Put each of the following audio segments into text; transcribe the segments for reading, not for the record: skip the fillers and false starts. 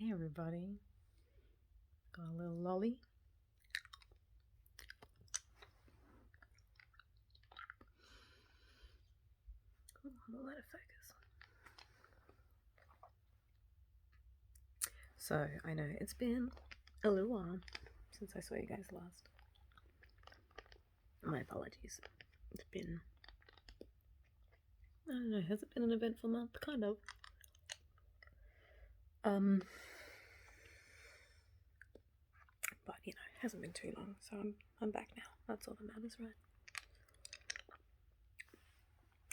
Hey everybody, got a little lolly. Ooh, I'll let it focus. So, I know it's been a little while since I saw you guys last. My apologies. It's been, I don't know, has it been an eventful month? Kind of. But, you know, it hasn't been too long, so I'm back now. That's all that matters, right?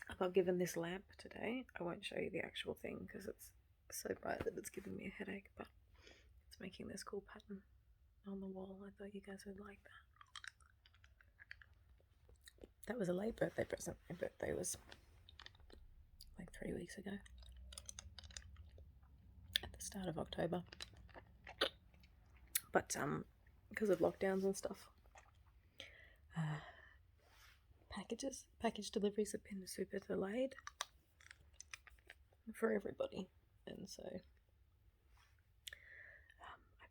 I got given this lamp today. I won't show you the actual thing because it's so bright that it's giving me a headache, but it's making this cool pattern on the wall. I thought you guys would like that. That was a late birthday present. My birthday was like 3 weeks ago, at the start of October. But because of lockdowns and stuff, package deliveries have been super delayed for everybody, and so I've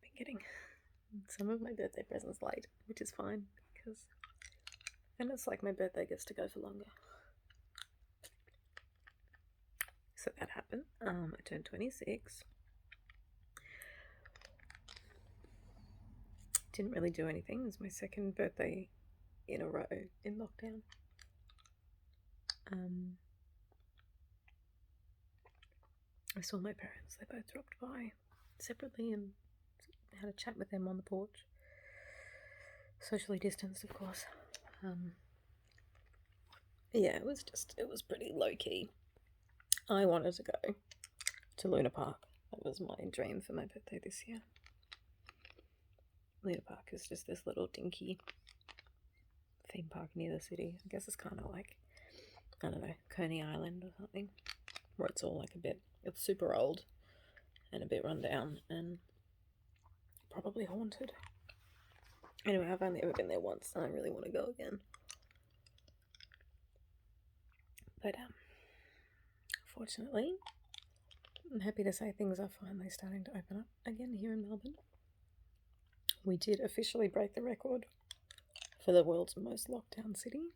been getting some of my birthday presents late, which is fine because then it's like my birthday gets to go for longer. So that happened. I turned 26. Didn't really do anything. It was my second birthday in a row in lockdown. I saw my parents. They both dropped by separately and had a chat with them on the porch. Socially distanced, of course. Yeah, it was pretty low-key. I wanted to go to Luna Park. That was my dream for my birthday this year. Luna Park is just this little dinky theme park near the city. I guess it's kind of like, I don't know, Coney Island or something, where it's all like it's super old and a bit run down and probably haunted. Anyway, I've only ever been there once and I really want to go again. But fortunately, I'm happy to say things are finally starting to open up again here in Melbourne. We did officially break the record for the world's most lockdown city.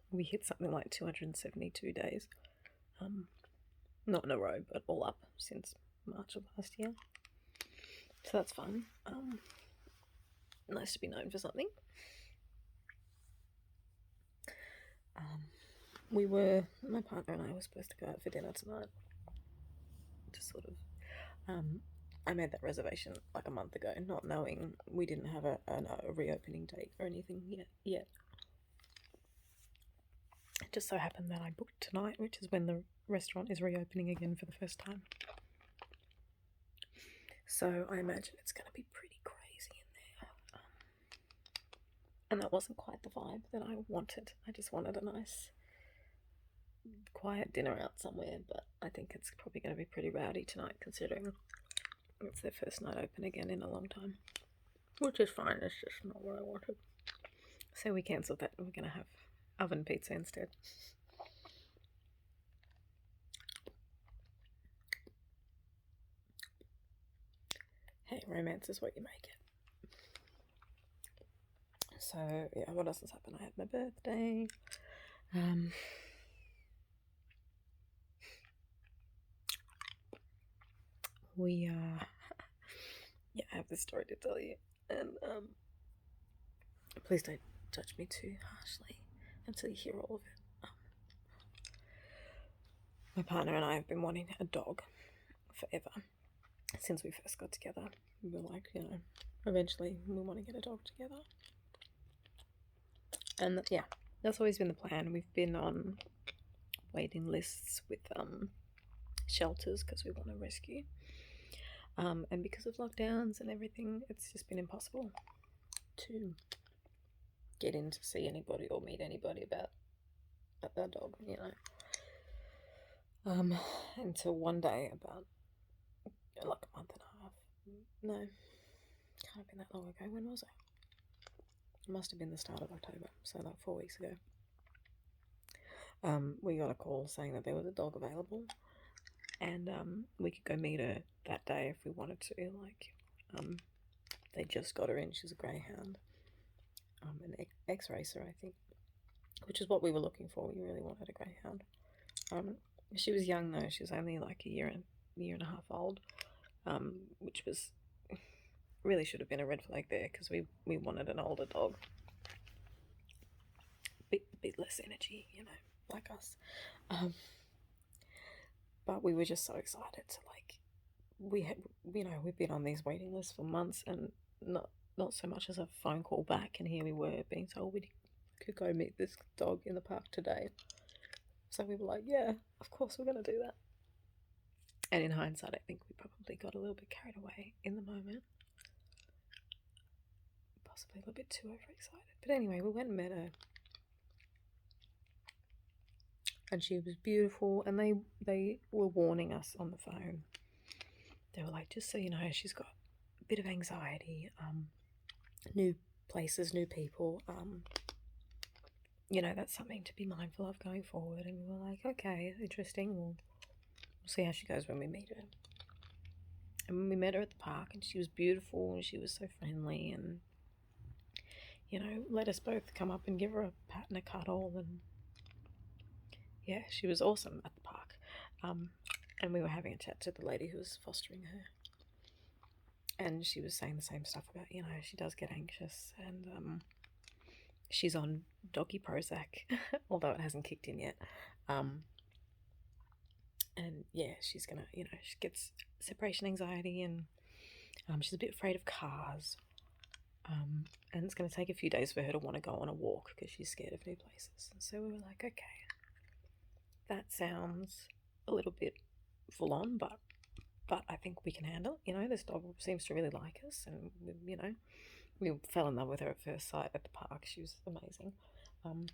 We hit something like 272 days. Not in a row, but all up since March of last year. So that's fun. Nice to be known for something. My partner and I were supposed to go out for dinner tonight. Just sort of, I made that reservation like a month ago, not knowing we didn't have a reopening date or anything yet. It just so happened that I booked tonight, which is when the restaurant is reopening again for the first time. So I imagine it's going to be pretty crazy in there. And that wasn't quite the vibe that I wanted. I just wanted a nice, quiet dinner out somewhere, but I think it's probably going to be pretty rowdy tonight considering it's their first night open again in a long time. Which is fine, it's just not what I wanted. So we cancelled that and we're going to have oven pizza instead. Hey, romance is what you make it. So, yeah, what else has happened? I had my birthday. I have this story to tell you. And, please don't judge me too harshly until you hear all of it. My partner and I have been wanting a dog forever. Since we first got together, we were like, eventually we want to get a dog together. And yeah, that's always been the plan. We've been on waiting lists with shelters because we want to rescue. And because of lockdowns and everything, it's just been impossible to get in to see anybody or meet anybody about a dog, until one day about like a month and a half. No, can't have been that long ago. When was it? It must have been the start of October, so like 4 weeks ago. We got a call saying that there was a dog available, and we could go meet her that day if we wanted to. Like, they just got her in. She's a greyhound, an ex-racer, I think, which is what we were looking for. We really wanted a greyhound. She was young though. She was only like a year and a half old, which was really should have been a red flag there, because we wanted an older dog, bit less energy, like us. But we were just so excited to, like, we've been on these waiting lists for months, and not so much as a phone call back, and here we were being told we could go meet this dog in the park today. So we were like, yeah, of course we're going to do that. And in hindsight, I think we probably got a little bit carried away in the moment. Possibly a little bit too overexcited. But anyway, we went and met her. And she was beautiful, and they were warning us on the phone. They were like, just so you know, she's got a bit of anxiety, new places, new people, that's something to be mindful of going forward. And we were like, okay, interesting, we'll see how she goes when we meet her. And when we met her at the park, and she was beautiful, and she was so friendly, and let us both come up and give her a pat and a cuddle, and yeah, she was awesome at the park. And we were having a chat to the lady who was fostering her, and she was saying the same stuff about, she does get anxious, and she's on doggy Prozac, although it hasn't kicked in yet. And yeah, she's gonna, she gets separation anxiety, and she's a bit afraid of cars. And it's going to take a few days for her to want to go on a walk because she's scared of new places. And so we were like, okay, that sounds a little bit full on, but I think we can handle it. This dog seems to really like us, and we fell in love with her at first sight at the park. She was amazing. And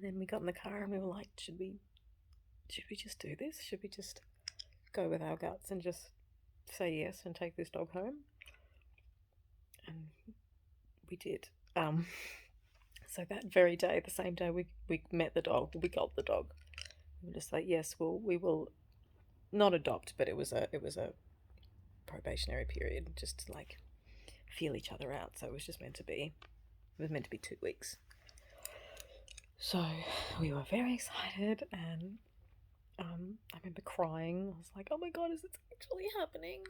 then we got in the car and we were like, should we just do this? Should we just go with our guts and just say yes and take this dog home? And we did. So that very day, the same day we met the dog, we got the dog. We were just like, yes, we will not adopt, but it was a probationary period, just to like feel each other out. So it was meant to be 2 weeks. So we were very excited, and I remember crying. I was like, oh my god, is this actually happening?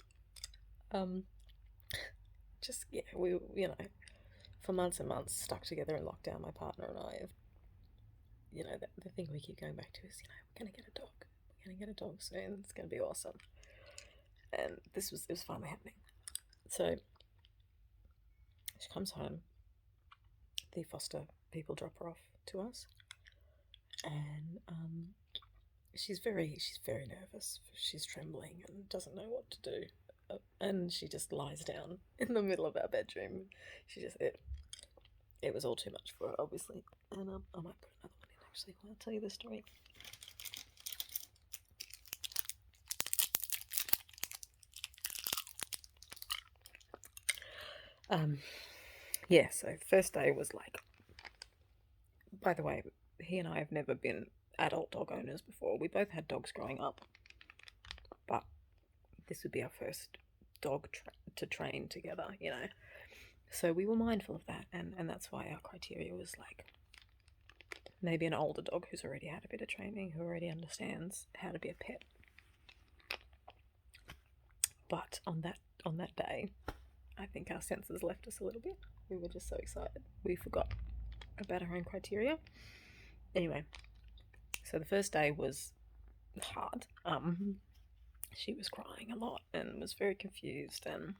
We for months and months stuck together in lockdown. My partner and I have, the thing we keep going back to is, we're gonna get a dog. We're gonna get a dog soon. It's gonna be awesome. And it was finally happening. So she comes home. The foster people drop her off to us, and she's very nervous. She's trembling and doesn't know what to do. And she just lies down in the middle of our bedroom. It was all too much for her, obviously. And I might put another one in, actually, when I'll tell you the story. Yeah, so first day was like, by the way, he and I have never been adult dog owners before. We both had dogs growing up, but this would be our first dog to train together, So we were mindful of that, and that's why our criteria was like maybe an older dog who's already had a bit of training, who already understands how to be a pet. But on that day, I think our senses left us a little bit. We were just so excited. We forgot about our own criteria. Anyway, so the first day was hard. She was crying a lot and was very confused, and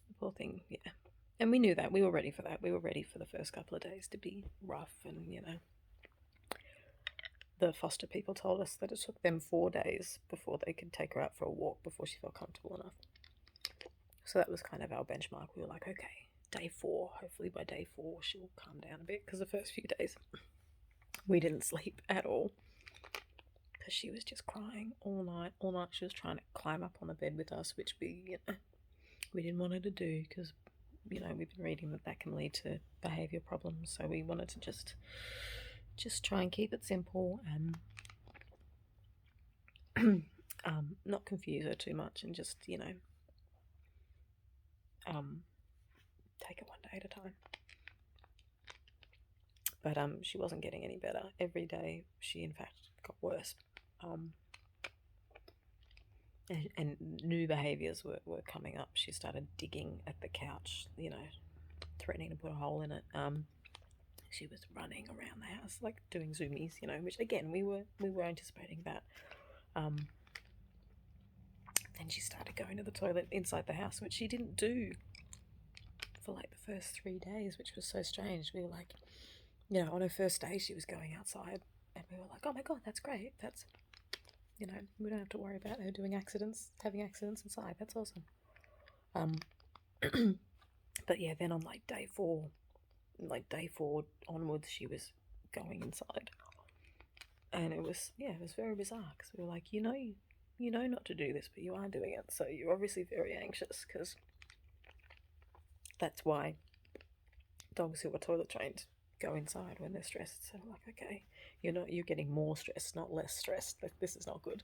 the poor thing, yeah. And we knew that. We were ready for that. We were ready for the first couple of days to be rough, and, the foster people told us that it took them 4 days before they could take her out for a walk before she felt comfortable enough. So that was kind of our benchmark. We were like, okay, day 4, hopefully by day 4 she'll calm down a bit, because the first few days we didn't sleep at all because she was just crying all night. She was trying to climb up on the bed with us, which we didn't want her to do, because we've been reading that can lead to behavior problems. So we wanted to just try and keep it simple. not confuse her too much and just, you know, take it one day at a time. But she wasn't getting any better. Every day she in fact got worse. And new behaviours were coming up. She started digging at the couch, you know, threatening to put a hole in it. She was running around the house, like doing zoomies, you know, which again we were anticipating that. Then she started going to the toilet inside the house, which she didn't do for like the first 3 days, which was so strange. We were like, you know, on her first day she was going outside, and we were like, oh my god, that's great. That's, you know, we don't have to worry about her having accidents inside. That's awesome. But yeah, then on like day four onwards, she was going inside, and it was very bizarre because we were like, you know not to do this, but you are doing it, so you're obviously very anxious, because that's why dogs who are toilet trained go inside when they're stressed. So like, okay, you're getting more stressed, not less stressed. This is not good.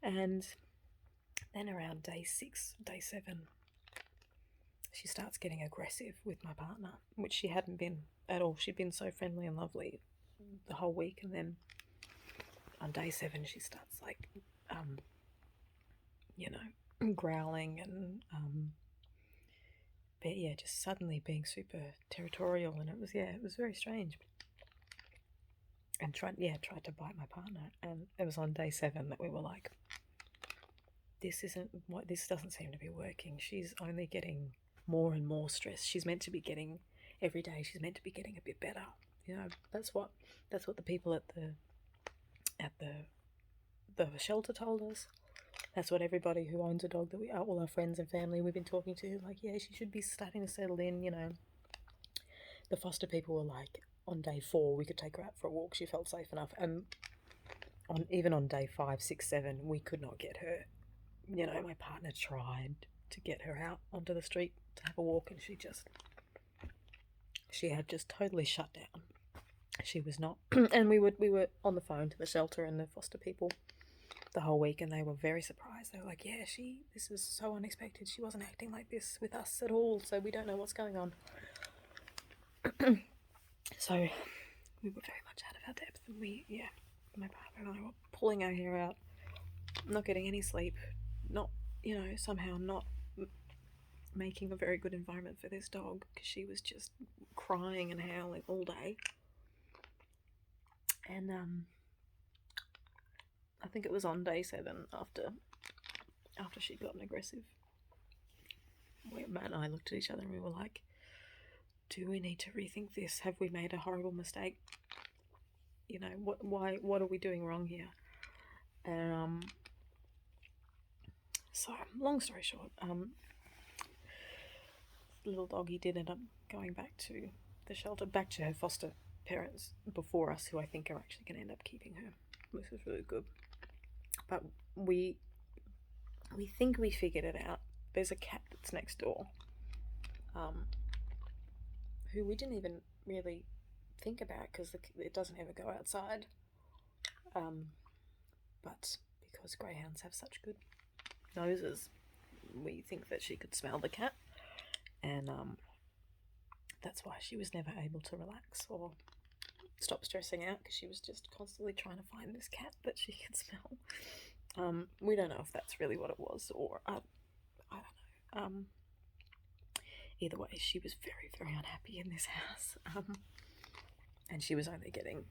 And then around day 7, she starts getting aggressive with my partner, which she hadn't been at all. She'd been so friendly and lovely the whole week, and then on day 7 she starts like, you know, growling and but yeah, just suddenly being super territorial, and it was very strange. And tried to bite my partner, and it was on day 7 that we were like, this doesn't seem to be working. She's only getting more and more stressed. She's meant to be getting every day. She's meant to be getting a bit better. You know, that's what the people at the shelter told us. That's what everybody who owns a dog that all our friends and family we've been talking to, like, yeah, she should be starting to settle in. You know, the foster people were like, on day 4 we could take her out for a walk. She felt safe enough, and even on day 5, 6, 7 we could not get her. You know, my partner tried to get her out onto the street to have a walk, and she had just totally shut down. She was not. And we were on the phone to the shelter and the foster people the whole week, and they were very surprised. They were like, yeah, this is so unexpected. She wasn't acting like this with us at all, so we don't know what's going on. So we were very much out of our depth, and my partner and I were pulling our hair out, not getting any sleep, not, you know, somehow not making a very good environment for this dog, because she was just crying and howling all day. And I think it was on day 7, after she'd gotten aggressive, Matt and I looked at each other and we were like, do we need to rethink this? Have we made a horrible mistake? You know, what are we doing wrong here? And so long story short, little doggy did end up going back to the shelter, back to her foster parents before us, who I think are actually going to end up keeping her. This was really good. But we think we figured it out. There's a cat that's next door, who we didn't even really think about, because it doesn't ever go outside. But because greyhounds have such good noses, we think that she could smell the cat, and that's why she was never able to relax or stop stressing out, because she was just constantly trying to find this cat that she could smell. We don't know if that's really what it was, or I don't know. Either way, she was very, very unhappy in this house, and she was only getting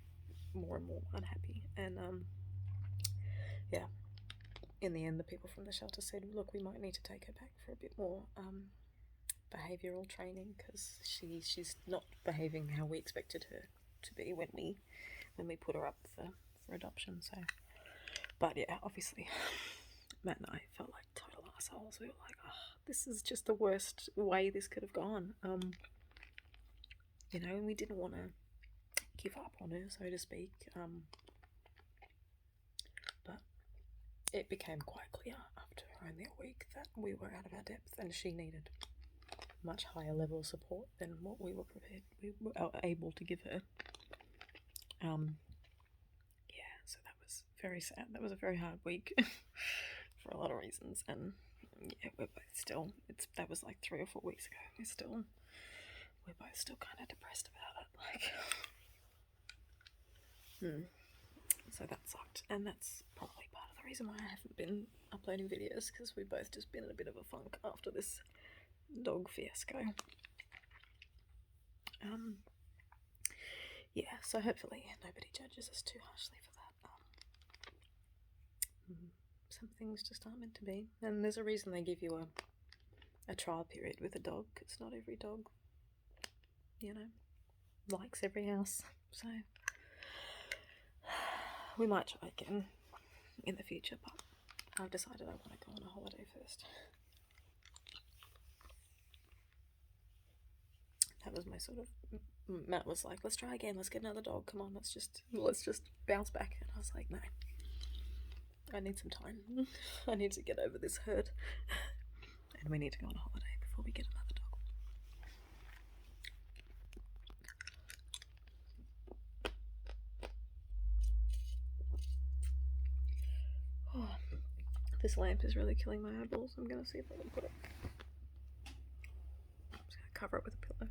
more and more unhappy. And yeah, in the end, the people from the shelter said, look, we might need to take her back for a bit more behavioural training, because she's not behaving how we expected her to be when we put her up for adoption. So, but yeah, obviously Matt and I felt like total assholes. We were like, oh, this is just the worst way this could have gone. You know, and we didn't want to give up on her, so to speak. But it became quite clear after only a week that we were out of our depth, and she needed much higher level of support than what we were able to give her. Yeah, very sad. That was a very hard week for a lot of reasons, and yeah, we're both still. That was like 3 or 4 weeks ago. We're both still kind of depressed about it. So that sucked, and that's probably part of the reason why I haven't been uploading videos, because we've both just been in a bit of a funk after this dog fiasco. Yeah, so hopefully nobody judges us too harshly for that. Some things just aren't meant to be, and there's a reason they give you a trial period with a dog, because not every dog, likes every house, so we might try again in the future, but I've decided I want to go on a holiday first. That was my sort of, Matt was like, let's try again, let's get another dog, come on, let's just bounce back, and I was like, no, I need some time. I need to get over this hurt, and we need to go on a holiday before we get another dog. Oh, this lamp is really killing my eyeballs. I'm gonna see if I can put it. I'm just gonna cover it with a pillow.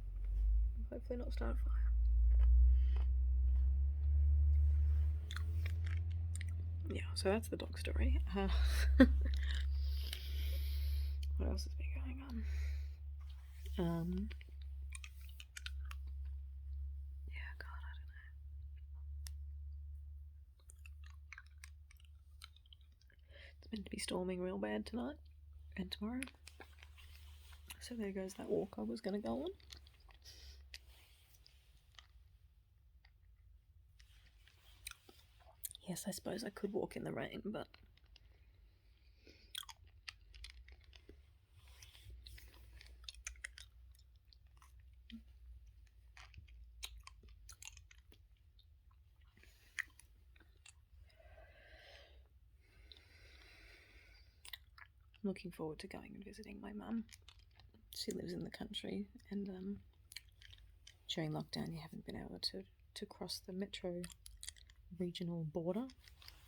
Hopefully not start a fire. Yeah, so that's the dog story. What else has been going on? Yeah, God, I don't know. It's meant to be storming real bad tonight and tomorrow. So there goes that walk I was going to go on. Yes, I suppose I could walk in the rain, but I'm looking forward to going and visiting my mum. She lives in the country, and during lockdown you haven't been able to cross the metro regional border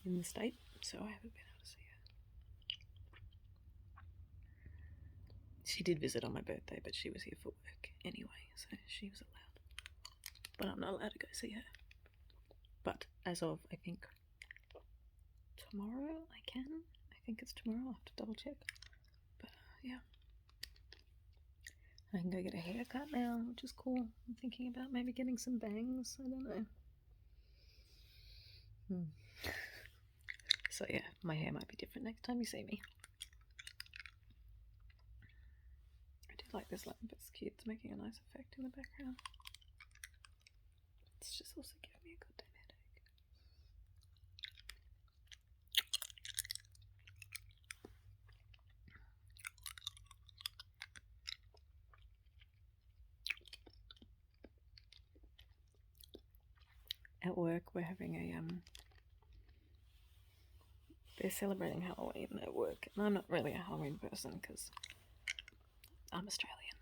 in the state, so I haven't been able to see her. She did visit on my birthday, but she was here for work anyway, so she was allowed. But I'm not allowed to go see her. But as of, I think, tomorrow I can. I think it's tomorrow, I'll have to double check. But yeah. I can go get a haircut now, which is cool. I'm thinking about maybe getting some bangs, I don't know. So yeah, my hair might be different next time you see me. I do like this lamp, it's cute, it's making a nice effect in the background. It's just also giving me a goddamn headache. At work, we're having they're celebrating Halloween at work, and I'm not really a Halloween person because I'm Australian,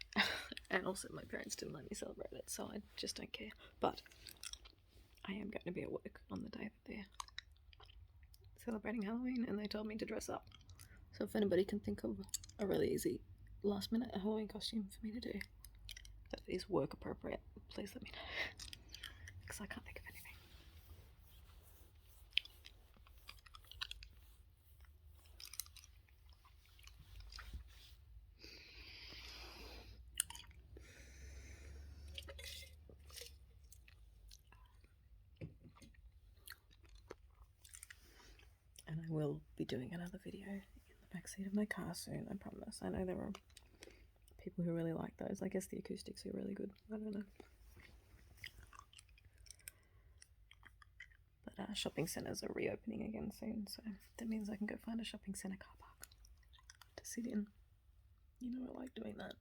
and also my parents didn't let me celebrate it, so I just don't care. But I am going to be at work on the day that they're celebrating Halloween, and they told me to dress up. So if anybody can think of a really easy last-minute Halloween costume for me to do that is work appropriate, please let me know, because I can't think of anything. And I will be doing another video in the backseat of my car soon, I promise. I know there are people who really like those. I guess the acoustics are really good. I don't know. But shopping centres are reopening again soon, so that means I can go find a shopping centre car park to sit in. You know, I like doing that.